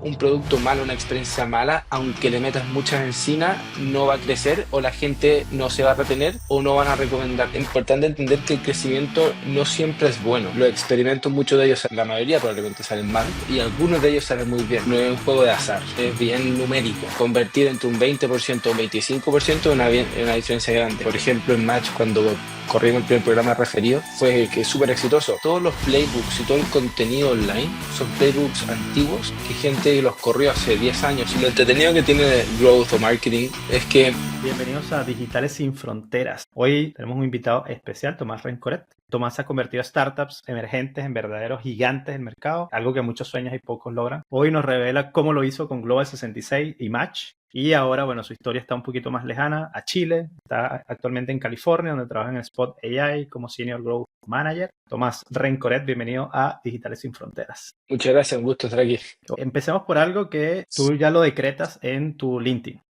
un producto malo, una experiencia mala, aunque le metas muchas encima, no va a crecer o la gente no se va a retener o no van a recomendar. Es importante entender que el crecimiento no siempre es bueno. Los experimentos, muchos de ellos, la mayoría probablemente salen mal y algunos de ellos salen muy bien. No es un juego de azar, es bien numérico. Convertir entre un 20% o un 25% es una diferencia grande. Por ejemplo, en Match, cuando corrimos el primer programa referido, fue que es súper exitoso. Todos los playbooks y todo el contenido online son playbooks antiguos que gente los corrió hace 10 años. Y lo entretenido que tiene Growth o Marketing es que Bienvenidos a Digitales sin Fronteras. Hoy tenemos un invitado especial, Tomás Rencoret. Tomás ha convertido a startups emergentes en verdaderos gigantes del mercado, algo que muchos sueños y pocos logran. Hoy nos revela cómo lo hizo con Global 66 y Match. Y ahora, bueno, su historia está un poquito más lejana a Chile. Está actualmente en California, donde trabaja en Spot AI como Senior Growth Manager. Tomás Rencoret, bienvenido a Digitales sin Fronteras. muchas gracias, un gusto estar aquí. Empecemos por algo que tú ya lo decretas en tu LinkedIn,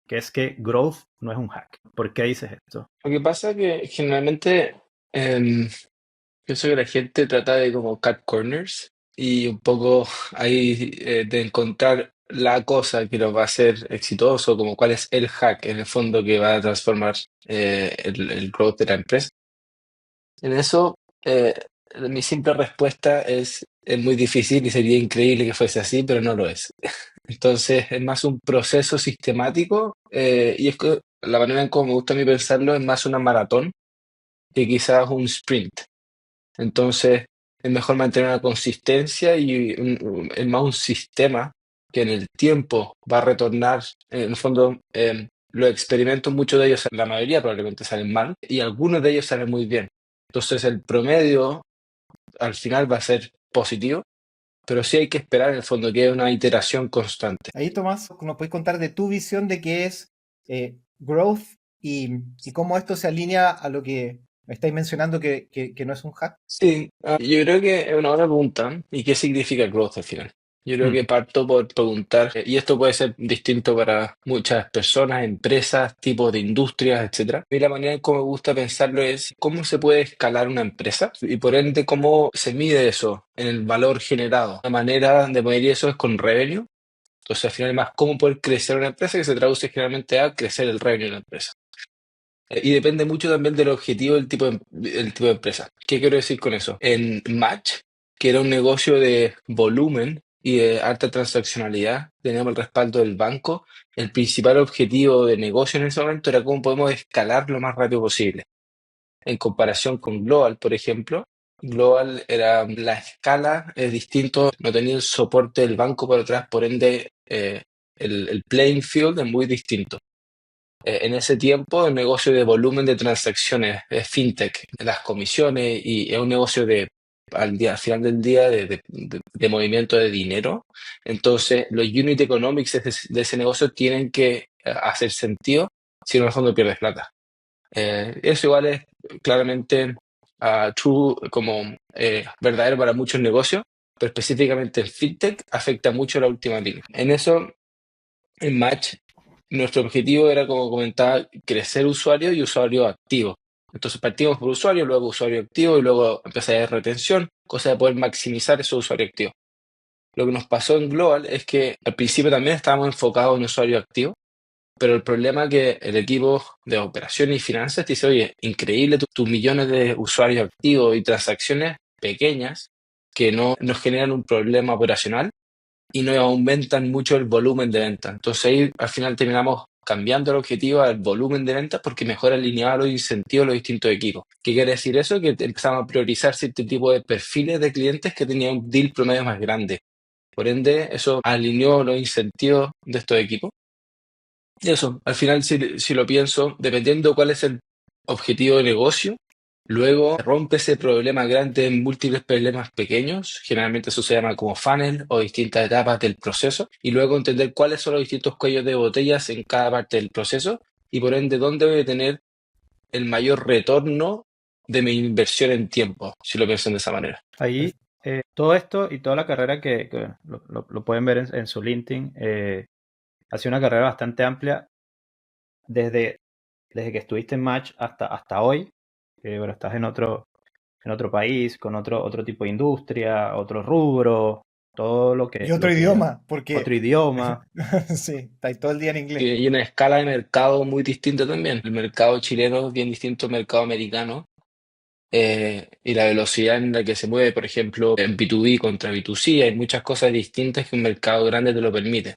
que es que growth no es un hack. ¿Por qué dices esto? Lo que pasa es que generalmente pienso que la gente trata de como cut corners y un poco ahí de encontrar la cosa que los va a hacer exitoso, como cuál es el hack en el fondo que va a transformar el growth de la empresa. En eso, mi simple respuesta es muy difícil y sería increíble que fuese así, pero no lo es. Entonces, es más un proceso sistemático y es que la manera en cómo me gusta a mí pensarlo es más una maratón que quizás un sprint. Entonces, es mejor mantener una consistencia y es más un sistema que en el tiempo va a retornar. En el fondo, los experimentos, muchos de ellos, la mayoría probablemente salen mal y algunos de ellos salen muy bien. Entonces, el promedio al final va a ser positivo, pero sí hay que esperar en el fondo que es una iteración constante. Ahí, Tomás, ¿nos puedes contar de tu visión de qué es growth y cómo esto se alinea a lo que me estáis mencionando que no es un hack? Sí, yo creo que es una buena pregunta. ¿Y qué significa growth al final? Yo creo Hmm. que parto por preguntar, y esto puede ser distinto para muchas personas, empresas, tipos de industrias, etcétera. A mí la manera en cómo me gusta pensarlo es cómo se puede escalar una empresa y por ende cómo se mide eso en el valor generado. La manera de medir eso es con revenue. Entonces al final es más cómo poder crecer una empresa que se traduce generalmente a crecer el revenue de la empresa. Y depende mucho también del objetivo del tipo de empresa. ¿Qué quiero decir con eso? En Match, que era un negocio de volumen y de alta transaccionalidad, teníamos el respaldo del banco. El principal objetivo de negocio en ese momento era cómo podemos escalar lo más rápido posible. En comparación con Global, por ejemplo, Global era la escala es distinto, no tenía el soporte del banco por atrás, por ende el playing field es muy distinto. En ese tiempo, el negocio de volumen de transacciones es fintech, las comisiones y es un negocio al final del día de movimiento de dinero. Entonces, los unit economics de ese negocio tienen que hacer sentido si no, en el fondo pierdes plata. Eso igual es claramente true como verdadero para muchos negocios, pero específicamente el fintech afecta mucho la última línea. En eso, en Match, nuestro objetivo era, como comentaba, crecer usuario y usuario activo. Entonces partimos por usuario, luego usuario activo y luego empezar a retención, cosa de poder maximizar esos usuarios activos. Lo que nos pasó en Global es que al principio también estábamos enfocados en usuario activo, pero el problema es que el equipo de operaciones y finanzas te dice, oye, increíble tus millones de usuarios activos y transacciones pequeñas que no nos generan un problema operacional y no aumentan mucho el volumen de ventas. Entonces ahí al final terminamos cambiando el objetivo al volumen de ventas porque mejor alineaba los incentivos de los distintos equipos. ¿Qué quiere decir eso? Que empezamos a priorizar cierto tipo de perfiles de clientes que tenían un deal promedio más grande. Por ende, eso alineó los incentivos de estos equipos. Y eso, al final, si lo pienso, dependiendo cuál es el objetivo de negocio, luego rompe ese problema grande en múltiples problemas pequeños, generalmente eso se llama como funnel o distintas etapas del proceso, y luego entender cuáles son los distintos cuellos de botellas en cada parte del proceso y por ende dónde voy a tener el mayor retorno de mi inversión en tiempo, si lo pienso de esa manera. Ahí, todo esto y toda la carrera que lo pueden ver en su LinkedIn, ha sido una carrera bastante amplia desde, desde que estuviste en Match hasta hoy. Bueno, estás en otro país, con otro tipo de industria, otro rubro. todo lo Y que, otro lo que idioma, otro porque idioma. sí, estáis todo el día en inglés. Y una escala de mercado muy distinta también. El mercado chileno es bien distinto al mercado americano. Y la velocidad en la que se mueve, por ejemplo, en B2B contra B2C, hay muchas cosas distintas que un mercado grande te lo permite.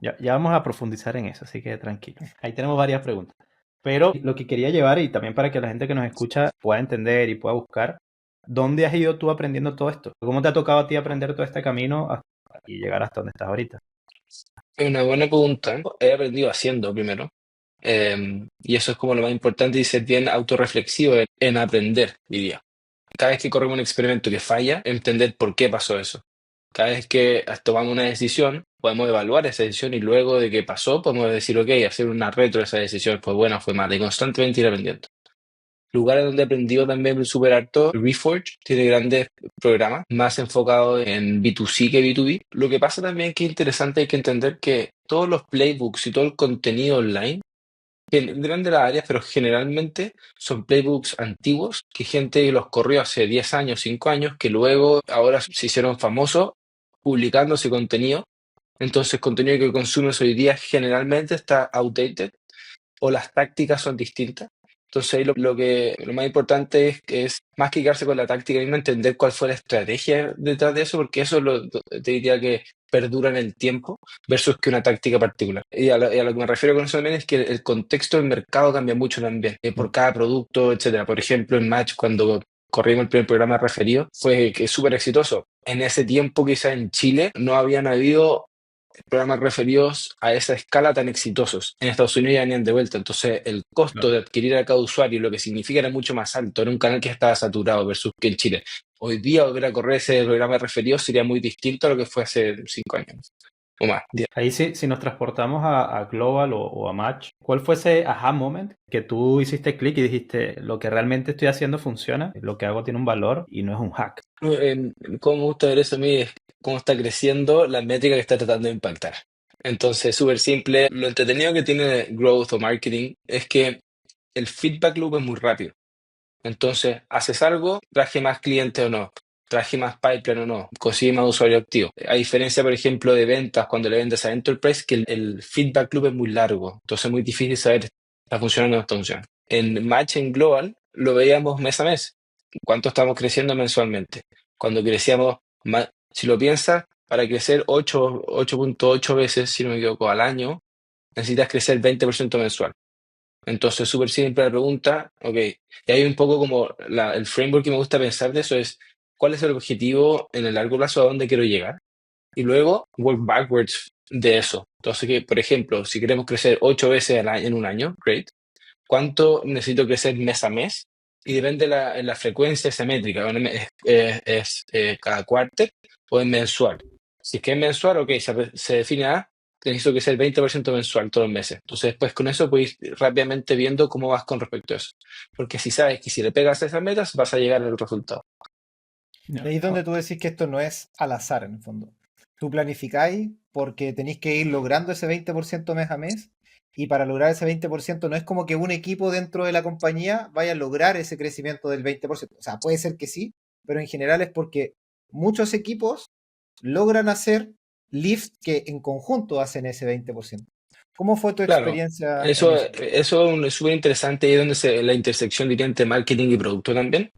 Ya vamos a profundizar en eso, así que tranquilo. Ahí tenemos varias preguntas. Pero lo que quería llevar, y también para que la gente que nos escucha pueda entender y pueda buscar, ¿dónde has ido tú aprendiendo todo esto? ¿Cómo te ha tocado a ti aprender todo este camino y llegar hasta donde estás ahorita? Es una buena pregunta. He aprendido haciendo primero. Y eso es como lo más importante y ser bien autorreflexivo en aprender, diría. Cada vez que corremos un experimento que falla, entender por qué pasó eso. Cada vez que tomamos una decisión, podemos evaluar esa decisión y luego de que pasó, podemos decir, ok, hacer una retro de esa decisión, fue buena, fue mala, y constantemente ir aprendiendo. Lugares donde he aprendido también súper harto, Reforge tiene grandes programas, más enfocados en B2C que B2B. Lo que pasa también que es interesante, hay que entender que todos los playbooks y todo el contenido online que dependen de las áreas, pero generalmente son playbooks antiguos que gente los corrió hace 10 años, 5 años, que luego ahora se hicieron famosos publicando ese contenido. Entonces, contenido que consumes hoy día generalmente está outdated o las tácticas son distintas. Entonces, ahí lo más importante es más que quedarse con la táctica misma, entender cuál fue la estrategia detrás de eso, porque eso te diría que perdura en el tiempo versus que una táctica particular. Y a lo que me refiero con eso también es que el contexto del mercado cambia mucho también, por cada producto, etcétera. Por ejemplo, en Match, cuando corrimos el primer programa referido, fue que es súper exitoso. En ese tiempo, quizá en Chile, no habían habido programas referidos a esa escala tan exitosos. En Estados Unidos ya venían de vuelta, entonces el costo Claro. de adquirir a cada usuario, lo que significa era mucho más alto, era un canal que estaba saturado versus que en Chile. Hoy día volver a correr ese programa de referidos sería muy distinto a lo que fue hace 5 años o más. Ahí sí, si nos transportamos a Global o a Match, ¿cuál fue ese aha moment que tú hiciste clic y dijiste, lo que realmente estoy haciendo funciona, lo que hago tiene un valor y no es un hack? Cómo me gusta ver eso a mí es cómo está creciendo la métrica que está tratando de impactar. Entonces, súper simple, lo entretenido que tiene growth o marketing es que el feedback loop es muy rápido. Entonces, haces algo, traje más clientes o no, traje más pipeline o no, conseguí más usuario activo. A diferencia, por ejemplo, de ventas, cuando le vendes a Enterprise, que el feedback loop es muy largo, entonces es muy difícil saber si está funcionando o no está funcionando. En Match en Global lo veíamos mes a mes, cuánto estamos creciendo mensualmente. Cuando crecíamos, si lo piensas, para crecer 8.8 veces, si no me equivoco, al año, necesitas crecer 20% mensual. Entonces, súper simple la pregunta, ok, y hay un poco como el framework que me gusta pensar de eso es, ¿cuál es el objetivo en el largo plazo a dónde quiero llegar? Y luego, work backwards de eso. Entonces, que, por ejemplo, si queremos crecer 8 veces en un año, great, ¿cuánto necesito crecer mes a mes? Y depende en la frecuencia de esa métrica, bueno, cada cuarto o es mensual. Si es que es mensual, ok, se define a que necesito que sea el 20% mensual todos los meses. Entonces, después con eso puedes ir rápidamente viendo cómo vas con respecto a eso. Porque si sabes que si le pegas a esas metas, vas a llegar al resultado. Y ahí es donde tú decís que esto no es al azar, en el fondo. Tú planificáis porque tenéis que ir logrando ese 20% mes a mes, y para lograr ese 20% no es como que un equipo dentro de la compañía vaya a lograr ese crecimiento del 20%. O sea, puede ser que sí, pero en general es porque muchos equipos logran hacer lift que en conjunto hacen ese 20%. ¿Cómo fue tu Claro, experiencia en eso, eso? eso es súper interesante y es donde la intersección diría entre marketing y producto también.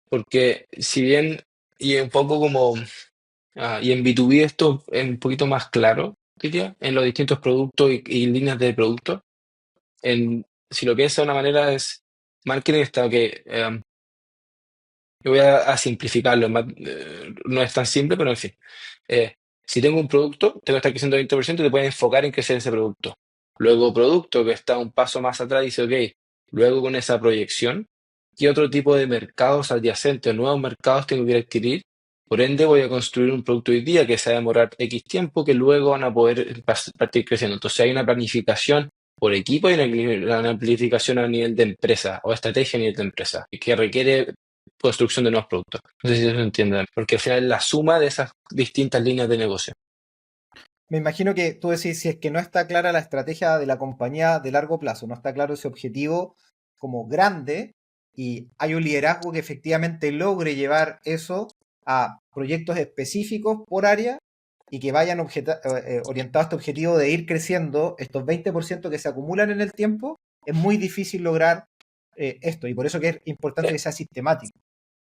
Porque si bien, y un poco como, y en B2B esto es un poquito más claro, diría, en los distintos productos y líneas de producto. Si lo piensas de una manera, es marketing está que yo voy a simplificarlo, no es tan simple, pero en fin. Eh, si tengo un producto, tengo que estar creciendo 20%, te puedes enfocar en crecer ese producto. Luego producto, que está un paso más atrás, dice, ok, luego con esa proyección, ¿qué otro tipo de mercados adyacentes o nuevos mercados tengo que adquirir? Por ende, voy a construir un producto hoy día que se va a demorar X tiempo, que luego van a poder partir creciendo. Entonces hay una planificación por equipo y una planificación a nivel de empresa o estrategia a nivel de empresa, que requiere construcción de nuevos productos. No sé si eso se entiende, porque al final es la suma de esas distintas líneas de negocio. Me imagino que tú decís, si es que no está clara la estrategia de la compañía de largo plazo, no está claro ese objetivo como grande, y hay un liderazgo que efectivamente logre llevar eso a proyectos específicos por área, y que vayan orientados a este objetivo de ir creciendo, estos 20% que se acumulan en el tiempo, es muy difícil lograr esto. Y por eso que es importante que sea sistemático.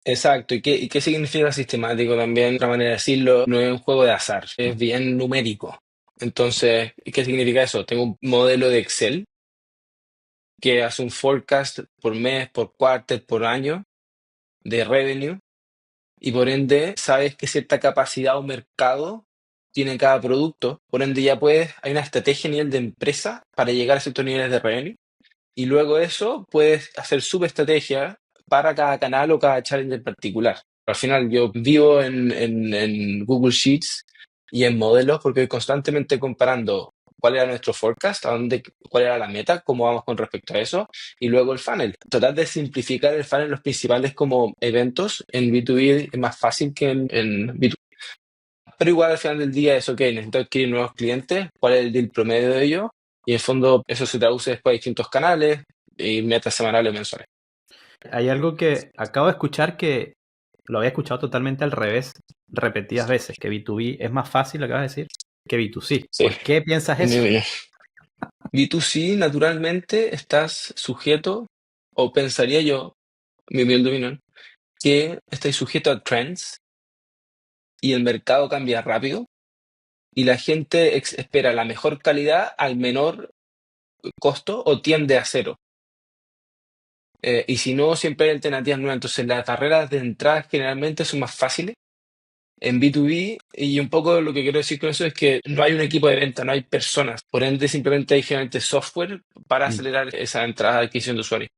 Exacto. ¿Y qué significa sistemático también? Otra manera de decirlo, no es un juego de azar, es bien numérico. Entonces, ¿qué significa eso? Tengo un modelo de Excel que hace un forecast por mes, por quarter, por año de revenue y por ende sabes qué cierta capacidad o mercado tiene cada producto. Por ende hay una estrategia a nivel de empresa para llegar a ciertos niveles de revenue y luego eso puedes hacer subestrategia para cada canal o cada challenge en particular. Al final yo vivo en Google Sheets y en modelos porque voy constantemente comparando cuál era nuestro forecast, cuál era la meta, cómo vamos con respecto a eso, y luego el funnel. Tratar de simplificar el funnel en los principales como eventos en B2B es más fácil que en B2B. Pero igual al final del día es ok, necesito adquirir nuevos clientes, cuál es el deal promedio de ellos, y en el fondo eso se traduce después a distintos canales y metas semanales o mensuales. Hay algo que acabo de escuchar que lo había escuchado totalmente al revés repetidas veces, que B2B es más fácil, lo acabas de decir, que B2C. Sí, ¿Por qué piensas en mi eso? opinión. B2C, naturalmente, estás sujeto, o pensaría yo, mi humilde opinión, que estáis sujeto a trends y el mercado cambia rápido y la gente espera la mejor calidad al menor costo o tiende a cero. Y si no, siempre hay alternativas nuevas. Entonces, las barreras de entrada generalmente son más fáciles en B2B y un poco lo que quiero decir con eso es que no hay un equipo de venta, no hay personas. Por ende, simplemente hay generalmente software para acelerar esa entrada de adquisición de usuarios.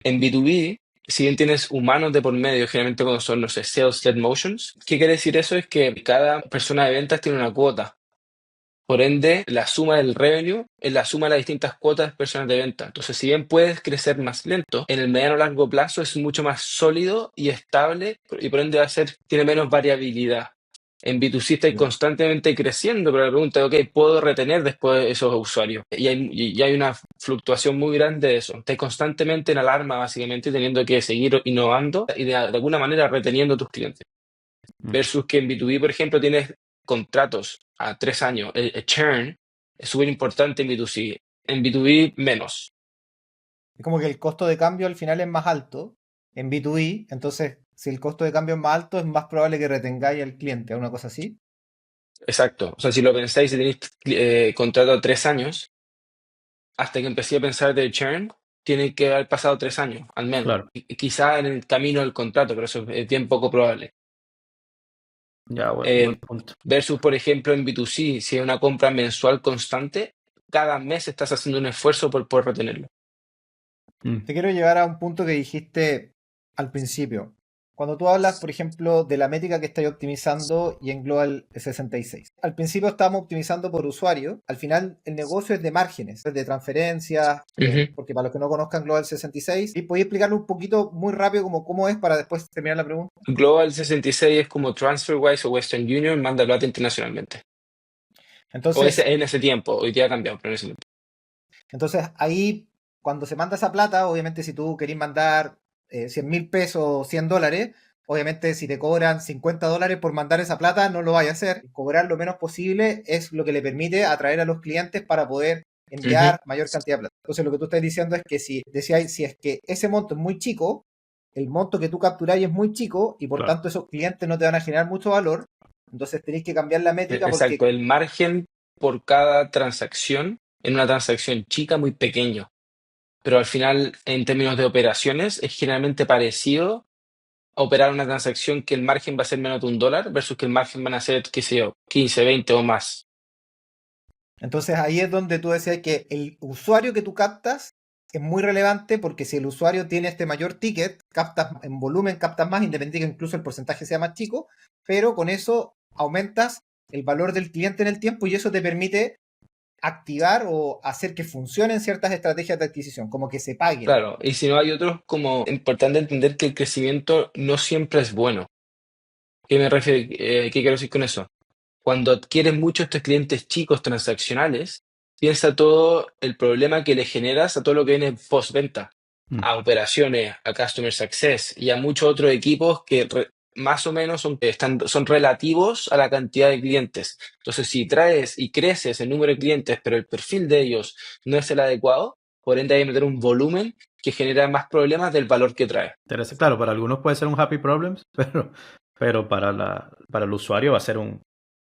En B2B, si bien tienes humanos de por medio, generalmente cuando son, no sé, sales-led motions, ¿qué quiere decir eso? Es que cada persona de ventas tiene una cuota. Por ende, la suma del revenue es la suma de las distintas cuotas de personas de venta. Entonces, si bien puedes crecer más lento, en el mediano o largo plazo es mucho más sólido y estable y por ende tiene menos variabilidad. En B2C estáis constantemente creciendo, pero la pregunta es, ok, ¿puedo retener después esos usuarios? Y hay una fluctuación muy grande de eso. Estáis constantemente en alarma, básicamente, teniendo que seguir innovando y de alguna manera reteniendo tus clientes. Versus que en B2B, por ejemplo, tienes contratos a 3 años. El churn es súper importante en B2C. En B2B, menos. Es como que el costo de cambio al final es más alto en B2B, entonces si el costo de cambio es más alto, es más probable que retengáis al cliente, ¿una cosa así? Exacto. O sea, si lo pensáis, si tenéis contrato a 3 años, hasta que empecé a pensar del churn, tiene que haber pasado 3 años, al menos. Claro. Quizá en el camino del contrato, pero eso es bien poco probable. Ya, buen punto. Versus, por ejemplo, en B2C, si hay una compra mensual constante, cada mes estás haciendo un esfuerzo por poder retenerlo. Te quiero llevar a un punto que dijiste al principio. Cuando tú hablas, por ejemplo, de la métrica que estáis optimizando y en Global 66. Al principio estábamos optimizando por usuario. Al final el negocio es de márgenes, es de transferencias, porque para los que no conozcan Global 66, ¿y podéis explicarlo un poquito muy rápido cómo es para después terminar la pregunta? Global 66 es como TransferWise o Western Union manda plata internacionalmente. Entonces, En ese tiempo, hoy día ha cambiado, pero en ese tiempo. Entonces ahí, cuando se manda esa plata, obviamente si tú querés mandar 100.000 pesos o $100, obviamente si te cobran $50 por mandar esa plata, no lo vayas a hacer. Cobrar lo menos posible es lo que le permite atraer a los clientes para poder enviar mayor cantidad de plata. Entonces lo que tú estás diciendo es que si es que ese monto es muy chico, el monto que tú capturáis es muy chico y por tanto esos clientes no te van a generar mucho valor, entonces tenéis que cambiar la métrica porque... Exacto, el margen por cada transacción en una transacción chica muy pequeño, pero al final en términos de operaciones es generalmente parecido a operar una transacción que el margen va a ser menos de $1 versus que el margen van a ser, qué sé yo, 15, 20 o más. Entonces ahí es donde tú decías que el usuario que tú captas es muy relevante porque si el usuario tiene este mayor ticket, captas en volumen, captas más, independiente que incluso el porcentaje sea más chico, pero con eso aumentas el valor del cliente en el tiempo y eso te permite activar o hacer que funcionen ciertas estrategias de adquisición, como que se paguen. Claro, y si no hay otros, como importante entender que el crecimiento no siempre es bueno. ¿Qué me refiero? ¿Qué quiero decir con eso? Cuando adquieres mucho estos clientes chicos transaccionales, piensa todo el problema que le generas a todo lo que viene postventa, a operaciones, a customer success y a muchos otros equipos que más o menos son relativos a la cantidad de clientes. Entonces, si traes y creces el número de clientes, pero el perfil de ellos no es el adecuado, por ende hay que meter un volumen que genera más problemas del valor que trae. Claro, para algunos puede ser un happy problems, pero para el usuario va a ser un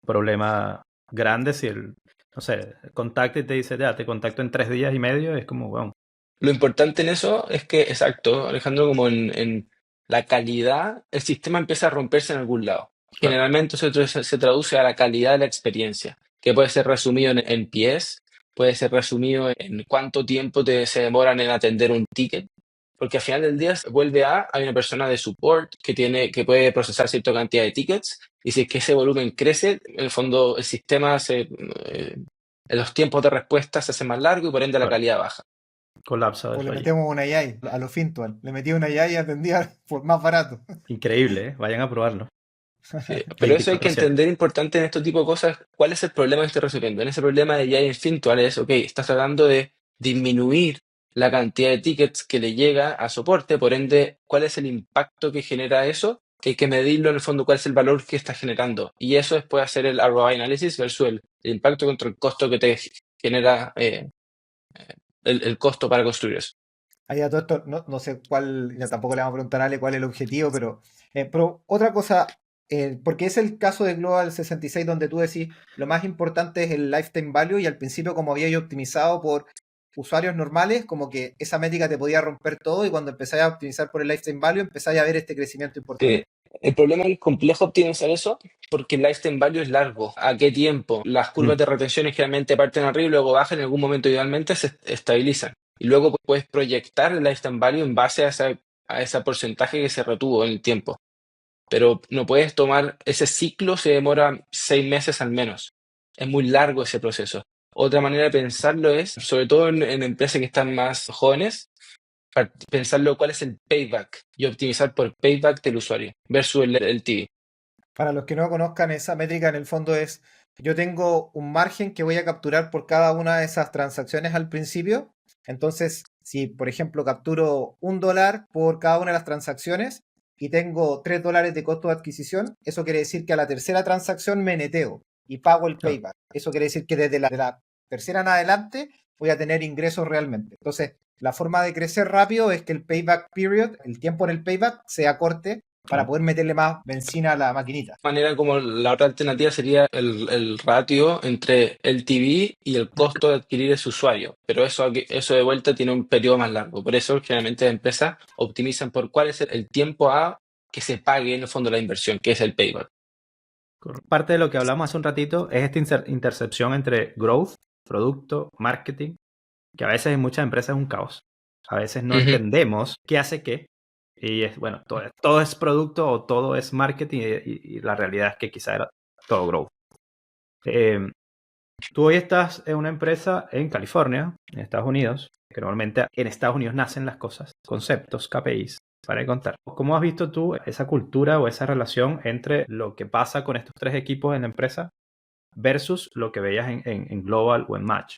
problema grande si no sé, contacta y te dice, ya, te contacto en 3 días y medio, es como, bueno. Lo importante en eso es que, exacto, Alejandro, como en la calidad, el sistema empieza a romperse en algún lado. Claro. Generalmente eso se traduce a la calidad de la experiencia, que puede ser resumido en pies, puede ser resumido en cuánto tiempo se demoran en atender un ticket, porque al final del día hay una persona de support que puede procesar cierta cantidad de tickets, y si es que ese volumen crece, en el fondo el sistema los tiempos de respuesta se hacen más largos y por ende la Claro. calidad baja. Colapsa O de le allí. metemos una AI a lo Fintual. Le metí una AI y atendía por más barato. Increíble, ¿eh? Vayan a probarlo. Sí, pero eso hay que 24/7. entender importante en este tipo de cosas, cuál es el problema que estoy resolviendo. En ese problema de AI Fintual es, ok, estás tratando de disminuir la cantidad de tickets que le llega a soporte, por ende, ¿cuál es el impacto que genera eso? Que hay que medirlo en el fondo, cuál es el valor que está generando. Y eso después hacer el ROI análisis versus el impacto contra el costo que te genera el costo para construir eso. Ahí a todo esto, no sé cuál, ya tampoco le vamos a preguntar a Ale cuál es el objetivo, pero otra cosa, porque es el caso de Global 66 donde tú decís, lo más importante es el lifetime value y al principio como había yo optimizado por usuarios normales, como que esa métrica te podía romper todo y cuando empezáis a optimizar por el lifetime value empezáis a ver este crecimiento importante. Sí. El problema es complejo optimizar eso porque el lifetime value es largo. ¿A qué tiempo? Las curvas de retención generalmente parten arriba y luego bajan, en algún momento idealmente se estabilizan. Y luego puedes proyectar el lifetime value en base a ese porcentaje que se retuvo en el tiempo. Pero no puedes tomar ese ciclo, se demora 6 meses al menos. Es muy largo ese proceso. Otra manera de pensarlo es, sobre todo en empresas que están más jóvenes, pensarlo cuál es el payback y optimizar por payback del usuario versus el TV. Para los que no conozcan, esa métrica en el fondo es, yo tengo un margen que voy a capturar por cada una de esas transacciones al principio. Entonces, si por ejemplo capturo $1 por cada una de las transacciones y tengo $3 de costo de adquisición, eso quiere decir que a la tercera transacción me neteo y pago el Claro. payback. Eso quiere decir que desde la tercera en adelante voy a tener ingresos realmente. Entonces, la forma de crecer rápido es que el payback period, el tiempo en el payback, sea corte para Claro. poder meterle más benzina a la maquinita. De manera como la otra alternativa sería el ratio entre el TV y el costo de adquirir ese usuario. Pero eso de vuelta tiene un periodo más largo. Por eso generalmente las empresas optimizan por cuál es el tiempo a que se pague en el fondo la inversión, que es el payback. Parte de lo que hablamos hace un ratito es esta intercepción entre growth, producto, marketing, que a veces en muchas empresas es un caos. A veces no Ujú. entendemos qué hace qué. Y es, bueno, todo es producto o todo es marketing y la realidad es que quizá era todo growth. Tú hoy estás en una empresa en California, en Estados Unidos, que normalmente en Estados Unidos nacen las cosas, conceptos, KPIs, para contar. ¿Cómo has visto tú esa cultura o esa relación entre lo que pasa con estos 3 equipos en la empresa versus lo que veías en Global o en Match?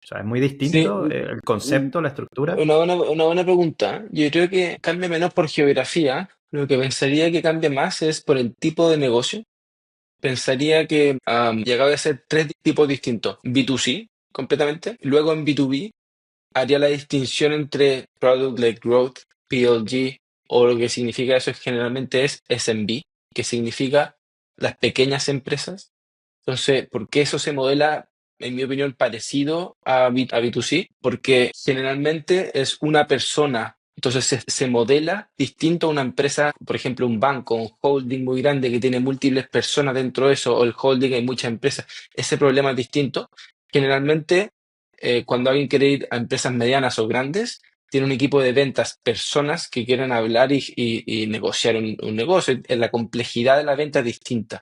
O sea, es muy Sí, distinto el concepto, la estructura. una buena pregunta. Yo creo que cambia menos por geografía. Lo que pensaría que cambia más es por el tipo de negocio. Pensaría que llegaba a ser tres tipos distintos. B2C, completamente. Luego en B2B haría la distinción entre Product-Led Growth, PLG, o lo que significa eso generalmente es SMB, que significa las pequeñas empresas. Entonces, ¿por qué eso se modela, en mi opinión, parecido a B2C? Porque generalmente es una persona. Entonces se modela distinto a una empresa, por ejemplo, un banco, un holding muy grande que tiene múltiples personas dentro de eso, o el holding hay muchas empresas. Ese problema es distinto. Generalmente, cuando alguien quiere ir a empresas medianas o grandes, tiene un equipo de ventas, personas que quieren hablar y negociar un negocio. La complejidad de la venta es distinta.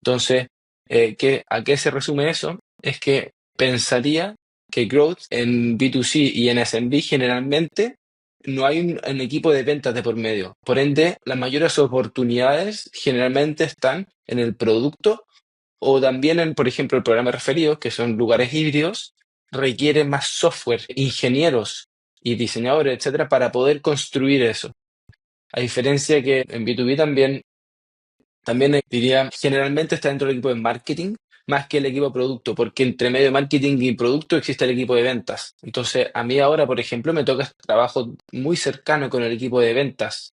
Entonces, ¿a qué se resume eso? Es que pensaría que growth en B2C y en SMB generalmente no hay un equipo de ventas de por medio. Por ende, las mayores oportunidades generalmente están en el producto o también en, por ejemplo, el programa referido, que son lugares híbridos, requieren más software, ingenieros y diseñadores, etcétera, para poder construir eso. A diferencia que en B2B también También diría, generalmente está dentro del equipo de marketing más que el equipo de producto, porque entre medio de marketing y producto existe el equipo de ventas. Entonces, a mí ahora, por ejemplo, me toca trabajo muy cercano con el equipo de ventas.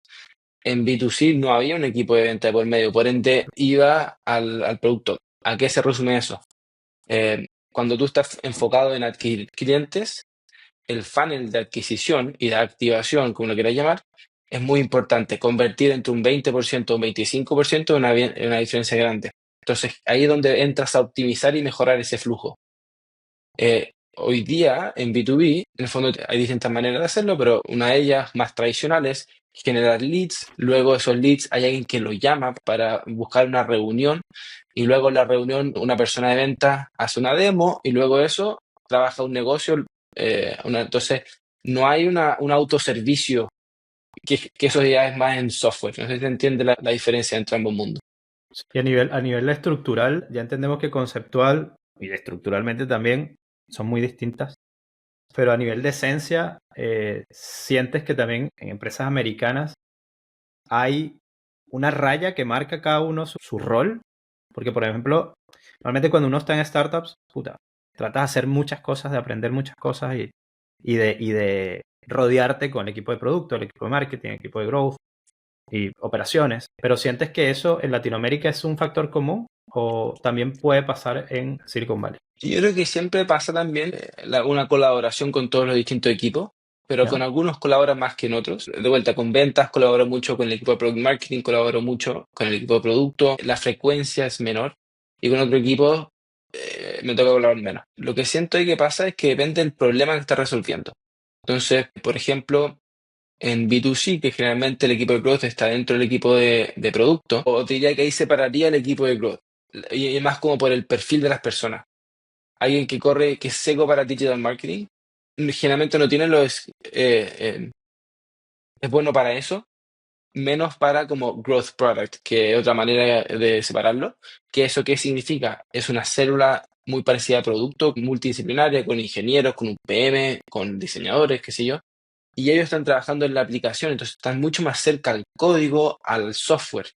En B2C no había un equipo de venta por medio, por ende iba al producto. ¿A qué se resume eso? Cuando tú estás enfocado en adquirir clientes, el funnel de adquisición y de activación, como lo quieras llamar, es muy importante. Convertir entre un 20% o un 25% es una diferencia grande. Entonces, ahí es donde entras a optimizar y mejorar ese flujo. Hoy día, en B2B, en el fondo hay distintas maneras de hacerlo, pero una de ellas más tradicional es generar leads. Luego esos leads hay alguien que los llama para buscar una reunión y luego en la reunión una persona de venta hace una demo y luego eso trabaja un negocio. Entonces, no hay un autoservicio, que eso ya es más en software. No sé si se entiende la diferencia entre ambos mundos. Y a nivel estructural, ya entendemos que conceptual y estructuralmente también son muy distintas. Pero a nivel de esencia, sientes que también en empresas americanas hay una raya que marca cada uno su rol. Porque, por ejemplo, normalmente cuando uno está en startups, puta, tratas de hacer muchas cosas, de aprender muchas cosas y de rodearte con el equipo de producto, el equipo de marketing, el equipo de growth y operaciones. Pero ¿sientes que eso en Latinoamérica es un factor común o también puede pasar en Silicon Valley? Yo creo que siempre pasa también una colaboración con todos los distintos equipos, pero ¿Ya? con algunos colaboran más que en otros. De vuelta, con ventas colaboro mucho con el equipo de Product Marketing, colaboro mucho con el equipo de producto. La frecuencia es menor y con otro equipo me toca colaborar menos. Lo que siento y que pasa es que depende del problema que está resolviendo. Entonces, por ejemplo, en B2C, que generalmente el equipo de growth está dentro del equipo de producto, o te diría que ahí separaría el equipo de growth, y más como por el perfil de las personas. Alguien que corre, que es seco para digital marketing, generalmente no tiene es bueno para eso, menos para como growth product, que es otra manera de separarlo. ¿Que eso qué significa? Es una célula muy parecida a producto, multidisciplinaria, con ingenieros, con un PM, con diseñadores, qué sé yo. Y ellos están trabajando en la aplicación, entonces están mucho más cerca al código, al software.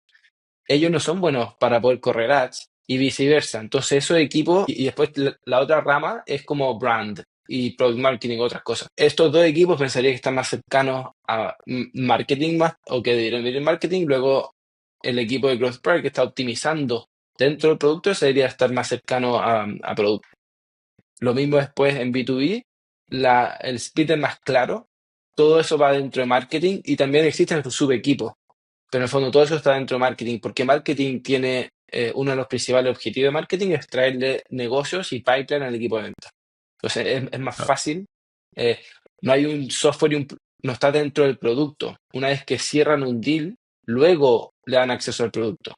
Ellos no son buenos para poder correr ads y viceversa. Entonces, esos equipos, y después la otra rama es como brand y product marketing y otras cosas. Estos dos equipos pensaría que están más cercanos a marketing más, o que deberían ir en marketing. Luego, el equipo de growth product que está optimizando dentro del producto se debería estar más cercano a producto. Lo mismo después en B2B, el split es más claro. Todo eso va dentro de marketing y también existen estos subequipos. Pero en el fondo todo eso está dentro de marketing, porque marketing tiene uno de los principales objetivos de marketing es traerle negocios y pipeline al equipo de venta. Entonces es más Claro. fácil. eh, no hay un software no está dentro del producto. Una vez que cierran un deal, luego le dan acceso al producto.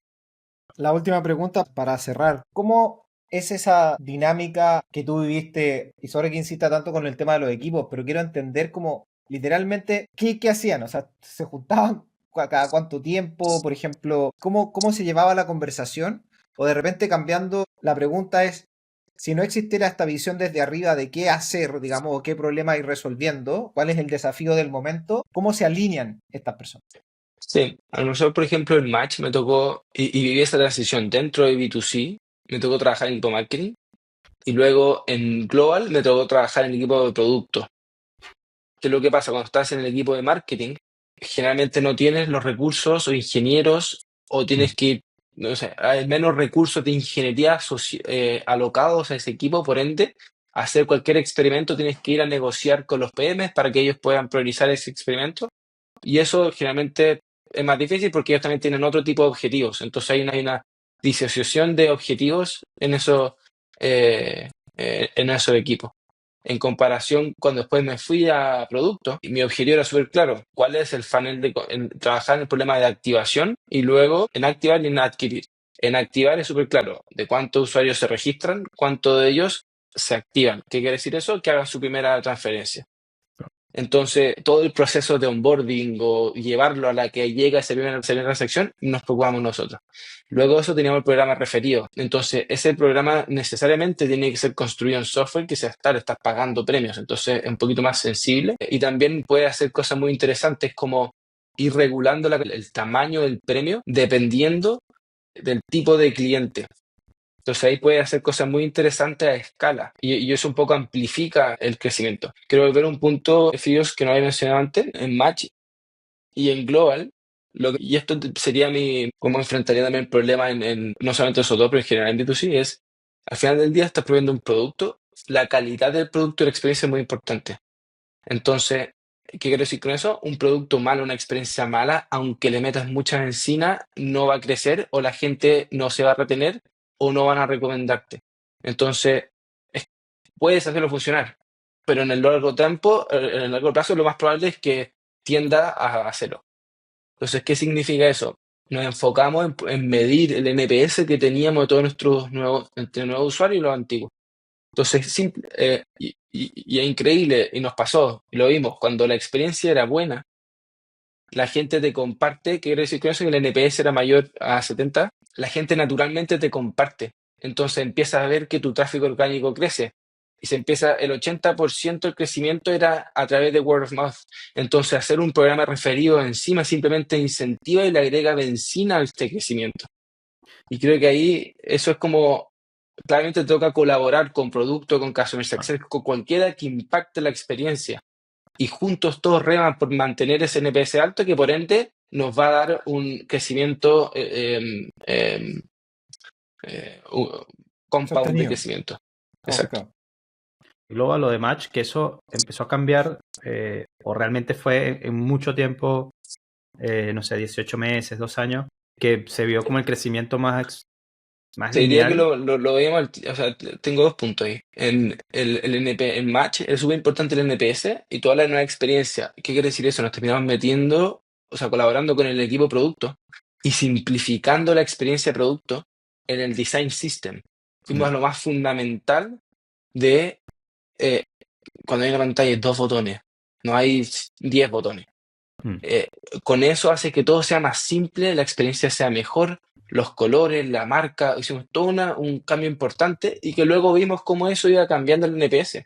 La última pregunta para cerrar. ¿Cómo es esa dinámica que tú viviste? Y sobre que insista tanto con el tema de los equipos, pero quiero entender cómo literalmente qué hacían. O sea, ¿se juntaban cada cuánto tiempo? Por ejemplo, ¿cómo se llevaba la conversación? O de repente cambiando, la pregunta es, si no existiera esta visión desde arriba de qué hacer, digamos, o qué problema ir resolviendo, cuál es el desafío del momento, ¿cómo se alinean estas personas? Sí, a nosotros, por ejemplo, en Match me tocó, y viví esa transición dentro de B2C, me tocó trabajar en equipo de marketing, y luego en Global me tocó trabajar en el equipo de producto. ¿Qué es lo que pasa? Cuando estás en el equipo de marketing, generalmente no tienes los recursos o ingenieros, o tienes que ir, no sé, hay menos recursos de ingeniería alocados a ese equipo, por ende, hacer cualquier experimento tienes que ir a negociar con los PMs para que ellos puedan priorizar ese experimento. Y eso generalmente es más difícil porque ellos también tienen otro tipo de objetivos. Entonces hay una disociación de objetivos en esos equipos. En comparación, cuando después me fui a producto, y mi objetivo era súper claro, cuál es el funnel en trabajar en el problema de activación y luego en activar y en adquirir. En activar es súper claro de cuántos usuarios se registran, cuántos de ellos se activan. ¿Qué quiere decir eso? Que hagan su primera transferencia. Entonces, todo el proceso de onboarding o llevarlo a la que llega esa primera transacción, nos preocupamos nosotros. Luego de eso teníamos el programa referido. Entonces, ese programa necesariamente tiene que ser construido en software que estás pagando premios. Entonces, es un poquito más sensible y también puede hacer cosas muy interesantes como ir regulando el tamaño del premio dependiendo del tipo de cliente. Entonces ahí puedes hacer cosas muy interesantes a escala y eso un poco amplifica el crecimiento. Quiero volver a un punto, Fios, que no había mencionado antes, en Match y en Global. Y esto sería cómo enfrentaría también el problema no solamente esos dos, pero en general en B2C, es al final del día estás proveyendo un producto, la calidad del producto y la experiencia es muy importante. Entonces, ¿qué quiero decir con eso? Un producto malo, una experiencia mala, aunque le metas muchas encinas, no va a crecer o la gente no se va a retener o no van a recomendarte. Entonces, puedes hacerlo funcionar, pero en el en el largo plazo, lo más probable es que tienda a hacerlo. Entonces, ¿qué significa eso? Nos enfocamos en medir el NPS que teníamos de todos nuestros entre nuevos usuarios y los antiguos. Entonces, y es increíble, y nos pasó, y lo vimos, cuando la experiencia era buena, la gente te comparte, ¿qué quiere decir con eso? Que el NPS era mayor a 70, la gente naturalmente te comparte. Entonces empiezas a ver que tu tráfico orgánico crece. Y el 80% del crecimiento era a través de word of mouth. Entonces hacer un programa referido encima simplemente incentiva y le agrega benzina a este crecimiento. Y creo que ahí eso es como, claramente toca colaborar con producto, con customer success, con cualquiera que impacte la experiencia. Y juntos todos reman por mantener ese NPS alto, que por ende nos va a dar un crecimiento compound de Sostenido. crecimiento. Exacto. Claro. Luego lo de Match, que eso empezó a cambiar, o realmente fue en mucho tiempo, no sé, 18 meses, 2 años, que se vio como el crecimiento más Te diría que lineal. lo veíamos, o sea, tengo 2 puntos ahí. En Match es súper importante el NPS y toda la nueva experiencia. ¿Qué quiere decir eso? Nos terminamos metiendo, o sea, colaborando con el equipo producto y simplificando la experiencia de producto en el design system. Fuimos a lo más fundamental de cuando hay una pantalla hay 2 botones, no hay 10 botones. Mm. Con eso hace que todo sea más simple, la experiencia sea mejor, los colores, la marca, hicimos todo un cambio importante y que luego vimos cómo eso iba cambiando el NPS.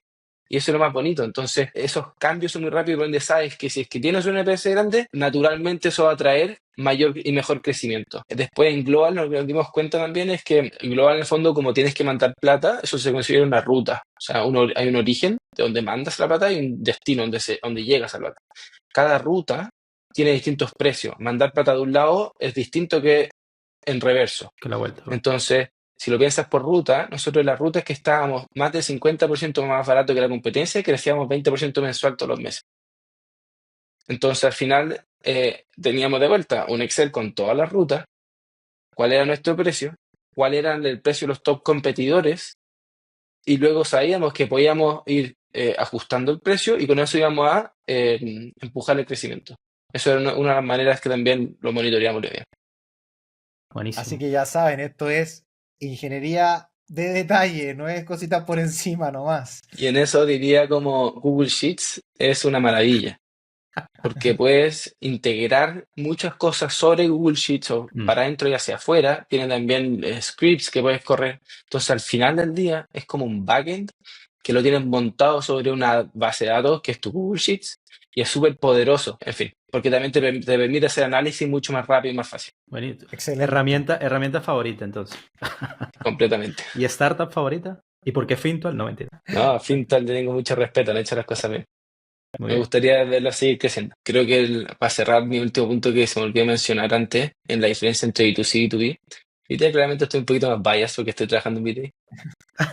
Y eso es lo más bonito. Entonces, esos cambios son muy rápidos, donde sabes que si es que tienes un NPS grande, naturalmente eso va a traer mayor y mejor crecimiento. Después en Global, lo que nos dimos cuenta también es que en Global, en el fondo, como tienes que mandar plata, eso se considera una ruta. O sea, hay un origen de donde mandas la plata y un destino donde llegas a la plata. Cada ruta tiene distintos precios. Mandar plata de un lado es distinto que en reverso. Que la vuelta. Entonces, si lo piensas por ruta, nosotros en las rutas que estábamos más del 50% más barato que la competencia, crecíamos 20% mensual todos los meses. Entonces, al final, teníamos de vuelta un Excel con todas las rutas, cuál era nuestro precio, cuál era el precio de los top competidores, y luego sabíamos que podíamos ir ajustando el precio y con eso íbamos a empujar el crecimiento. Eso era una de las maneras que también lo monitoreamos muy bien. Buenísimo. Así que ya saben, esto es ingeniería de detalle, no es cositas por encima nomás. Y en eso diría como Google Sheets es una maravilla, porque puedes integrar muchas cosas sobre Google Sheets o para adentro y hacia afuera. Tiene también scripts que puedes correr. Entonces, al final del día es como un backend que lo tienes montado sobre una base de datos que es tu Google Sheets y es súper poderoso, en fin, porque también te permite hacer análisis mucho más rápido y más fácil. Bonito. Excelente. Herramienta favorita, entonces. Completamente. ¿Y startup favorita? ¿Y por qué Fintual? No, mentira. No, a Fintal le tengo mucho respeto, han hecho las cosas bien. Muy Me bien. gustaría verlo seguir creciendo. Creo que para cerrar mi último punto que se me olvidó mencionar antes, en la diferencia entre B2C y B2B, B2B claramente estoy un poquito más biased porque estoy trabajando en B2B,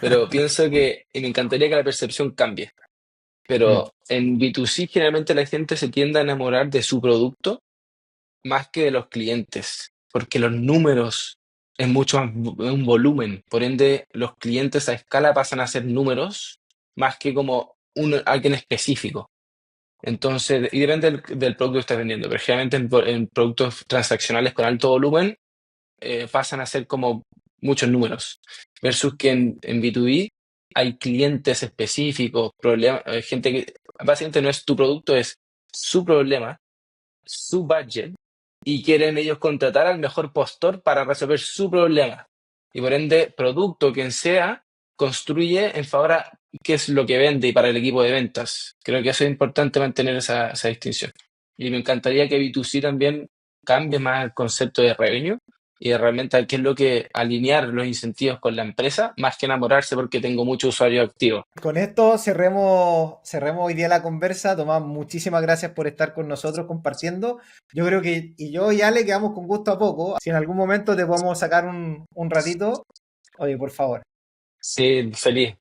pero pienso y me encantaría que la percepción cambie. Pero en B2C generalmente la gente se tiende a enamorar de su producto más que de los clientes, porque los números es mucho más un volumen, por ende los clientes a escala pasan a ser números más que como alguien específico. Entonces, y depende del producto que estás vendiendo, pero generalmente en productos transaccionales con alto volumen pasan a ser como muchos números, versus que en B2B hay clientes específicos, gente que básicamente no es tu producto, es su problema, su budget, y quieren ellos contratar al mejor postor para resolver su problema. Y por ende, producto quien sea, construye en favor a qué es lo que vende y para el equipo de ventas. Creo que eso es importante mantener esa distinción. Y me encantaría que B2C también cambie más el concepto de revenue y realmente hay que es lo que alinear los incentivos con la empresa, más que enamorarse porque tengo muchos usuarios activos. Con esto cerremos hoy día la conversa. Tomás, muchísimas gracias por estar con nosotros compartiendo. Yo creo que y yo y Ale quedamos con gusto a poco. Si en algún momento te podemos sacar un ratito, oye, por favor. Sí, feliz.